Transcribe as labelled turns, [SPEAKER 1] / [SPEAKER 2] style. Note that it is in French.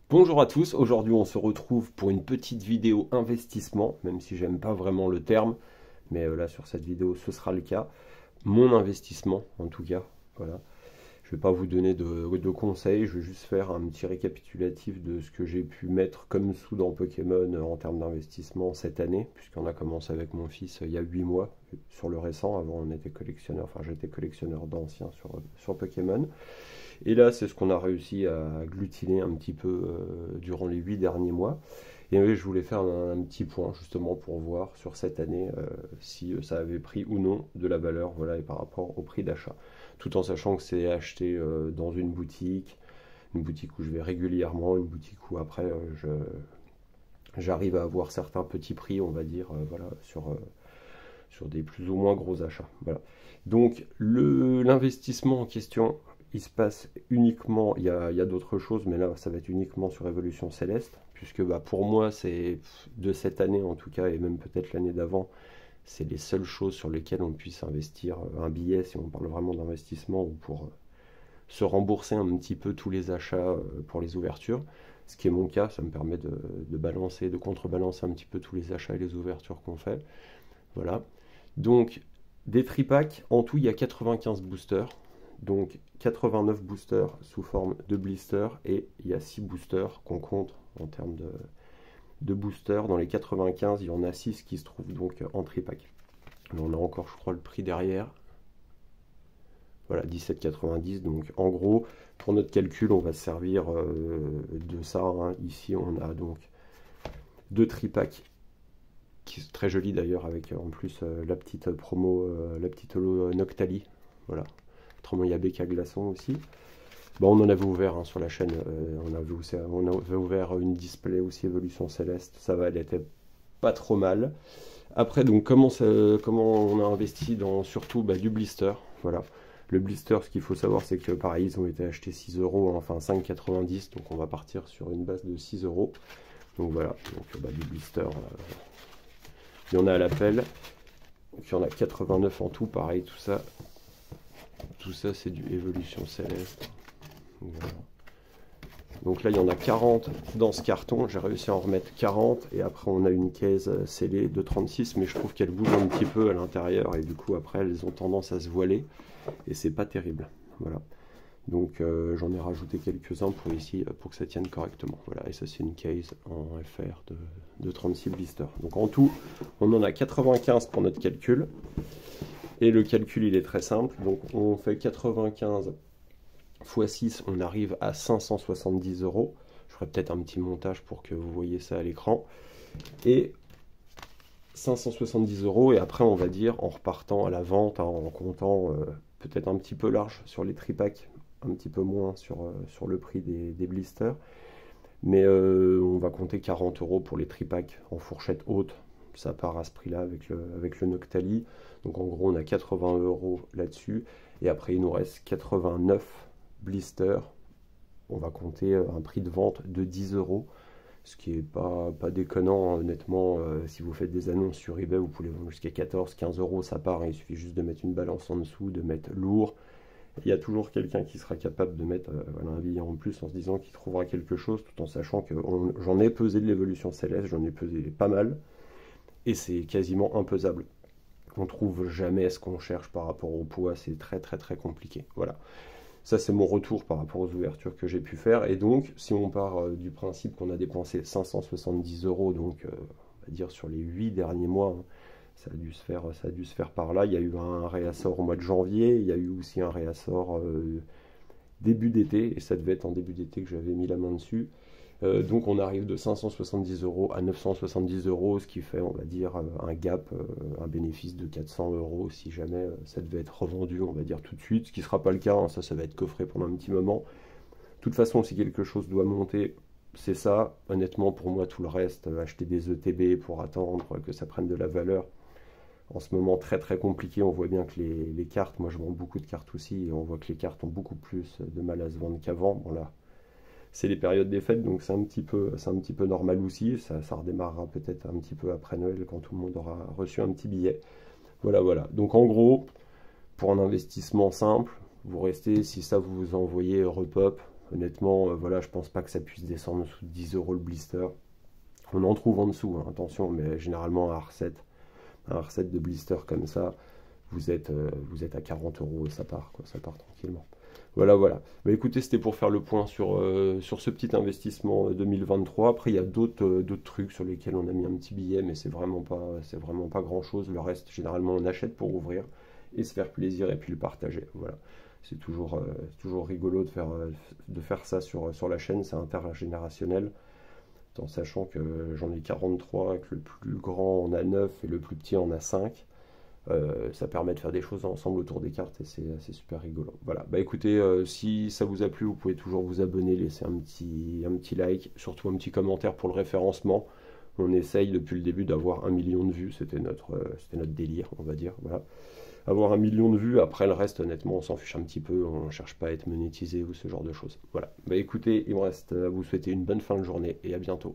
[SPEAKER 1] Bonjour à tous, aujourd'hui on se retrouve pour une petite vidéo investissement, même si j'aime pas vraiment le terme, mais là sur cette vidéo ce sera le cas. Mon investissement en tout cas, voilà. Je vais pas vous donner de conseils, je vais juste faire un petit récapitulatif de ce que j'ai pu mettre comme sous dans Pokémon en termes d'investissement cette année, puisqu'on a commencé avec mon fils il y a 8 mois sur le récent, avant on était collectionneur, enfin j'étais collectionneur d'anciens sur Pokémon. Et là, c'est ce qu'on a réussi à agglutiner un petit peu durant les 8 derniers mois. Et oui, je voulais faire un petit point justement pour voir sur cette année si ça avait pris ou non de la valeur, voilà, et par rapport au prix d'achat. Tout en sachant que c'est acheté dans une boutique où je vais régulièrement, une boutique où après j'arrive à avoir certains petits prix, on va dire, voilà, sur des plus ou moins gros achats. Voilà. Donc l'investissement en question, il se passe uniquement, il y a d'autres choses, mais là ça va être uniquement sur Évolution Céleste, puisque bah, pour moi c'est de cette année en tout cas, et même peut-être l'année d'avant, c'est les seules choses sur lesquelles on puisse investir un billet, si on parle vraiment d'investissement, ou pour se rembourser un petit peu tous les achats pour les ouvertures. Ce qui est mon cas, ça me permet de balancer, de contrebalancer un petit peu tous les achats et les ouvertures qu'on fait. Voilà. Donc, des tripacks, en tout, il y a 95 boosters. Donc, 89 boosters sous forme de blisters. Et il y a 6 boosters qu'on compte en termes de boosters. Dans les 95, il y en a 6 qui se trouvent donc en tripack. On a encore, je crois, le prix derrière. Voilà, 17,90. Donc, en gros, pour notre calcul, on va se servir de ça, hein. Ici, on a donc 2 tripacks qui est très joli d'ailleurs, avec en plus la petite promo, la petite holo Noctali. Voilà. Autrement, il y a BK Glaçon aussi. Bon, on en avait ouvert hein, sur la chaîne, on avait ouvert une display aussi Évolution Céleste. Ça va, elle était pas trop mal. Après, donc, comment on a investi dans surtout du blister. Voilà. Le blister, ce qu'il faut savoir, c'est que pareil, ils ont été achetés 6 euros, hein, enfin 5,90. Donc, on va partir sur une base de 6 euros. Donc, voilà. Donc, du blister. Il y en a à l'appel, il y en a 89 en tout, pareil, tout ça c'est du Évolution Céleste. Voilà. Donc là il y en a 40 dans ce carton, j'ai réussi à en remettre 40, et après on a une caisse scellée de 36, mais je trouve qu'elle bouge un petit peu à l'intérieur, et du coup après elles ont tendance à se voiler, et c'est pas terrible. Voilà. Donc j'en ai rajouté quelques-uns pour ici, pour que ça tienne correctement. Voilà, et ça c'est une case en FR de 36 blisters. Donc en tout, on en a 95 pour notre calcul. Et le calcul il est très simple. Donc on fait 95 x 6, on arrive à 570 euros. Je ferai peut-être un petit montage pour que vous voyez ça à l'écran. Et 570 euros, et après on va dire en repartant à la vente, hein, en comptant peut-être un petit peu large sur les tripacks, un petit peu moins sur le prix des blisters, mais on va compter 40 euros pour les tripacks en fourchette haute. Ça part à ce prix là avec le Noctali. Donc en gros on a 80 euros là-dessus, et après il nous reste 89 blisters. On va compter un prix de vente de 10 euros, ce qui est pas déconnant, hein, honnêtement. Si vous faites des annonces sur eBay, vous pouvez vendre jusqu'à 14-15 euros, ça part, hein. Il suffit juste de mettre une balance en dessous, de mettre lourd. Il y a toujours quelqu'un qui sera capable de mettre voilà, un billet en plus en se disant qu'il trouvera quelque chose, tout en sachant que j'en ai pesé de l'Évolution Céleste, j'en ai pesé pas mal, et c'est quasiment impesable. On trouve jamais ce qu'on cherche par rapport au poids, c'est très très très compliqué. Voilà. Ça, c'est mon retour par rapport aux ouvertures que j'ai pu faire. Et donc, si on part du principe qu'on a dépensé 570 euros, donc on va dire sur les 8 derniers mois, hein, ça a dû se faire par là. Il y a eu un réassort au mois de janvier, il y a eu aussi un réassort début d'été, et ça devait être en début d'été que j'avais mis la main dessus. Donc on arrive de 570 euros à 970 euros, ce qui fait, on va dire, un gap, un bénéfice de 400 euros si jamais ça devait être revendu, on va dire, tout de suite, ce qui ne sera pas le cas, hein, ça va être coffré pendant un petit moment. De toute façon, si quelque chose doit monter, c'est ça. Honnêtement, pour moi, tout le reste, acheter des ETB pour attendre que ça prenne de la valeur, en ce moment très très compliqué. On voit bien que les cartes, moi je vends beaucoup de cartes aussi, et on voit que les cartes ont beaucoup plus de mal à se vendre qu'avant. Bon là, c'est les périodes des fêtes, donc c'est un petit peu normal aussi. Ça redémarrera peut-être un petit peu après Noël, quand tout le monde aura reçu un petit billet. Voilà, voilà. Donc en gros, pour un investissement simple, vous restez, si ça vous envoyez repop, Honnêtement, voilà, je pense pas que ça puisse descendre en dessous de 10 euros le blister. On en trouve en dessous, hein, attention, mais généralement un R7 de blister comme ça, vous êtes à 40 euros et ça part, quoi, ça part tranquillement. Voilà, voilà. Bah, écoutez, c'était pour faire le point sur ce petit investissement 2023. Après, il y a d'autres trucs sur lesquels on a mis un petit billet, mais c'est vraiment pas grand-chose. Le reste, généralement, on achète pour ouvrir et se faire plaisir et puis le partager. Voilà. C'est toujours rigolo de faire ça sur la chaîne, c'est intergénérationnel, en sachant que j'en ai 43, que le plus grand en a 9 et le plus petit en a 5. Ça permet de faire des choses ensemble autour des cartes et c'est super rigolo. Voilà, bah écoutez, si ça vous a plu, vous pouvez toujours vous abonner, laisser un petit like, surtout un petit commentaire pour le référencement. On essaye depuis le début d'avoir 1 million de vues, c'était notre délire, on va dire. Voilà. Avoir 1 million de vues, après le reste, honnêtement, on s'en fiche un petit peu, on ne cherche pas à être monétisé ou ce genre de choses. Voilà, bah écoutez, il me reste à vous souhaiter une bonne fin de journée et à bientôt.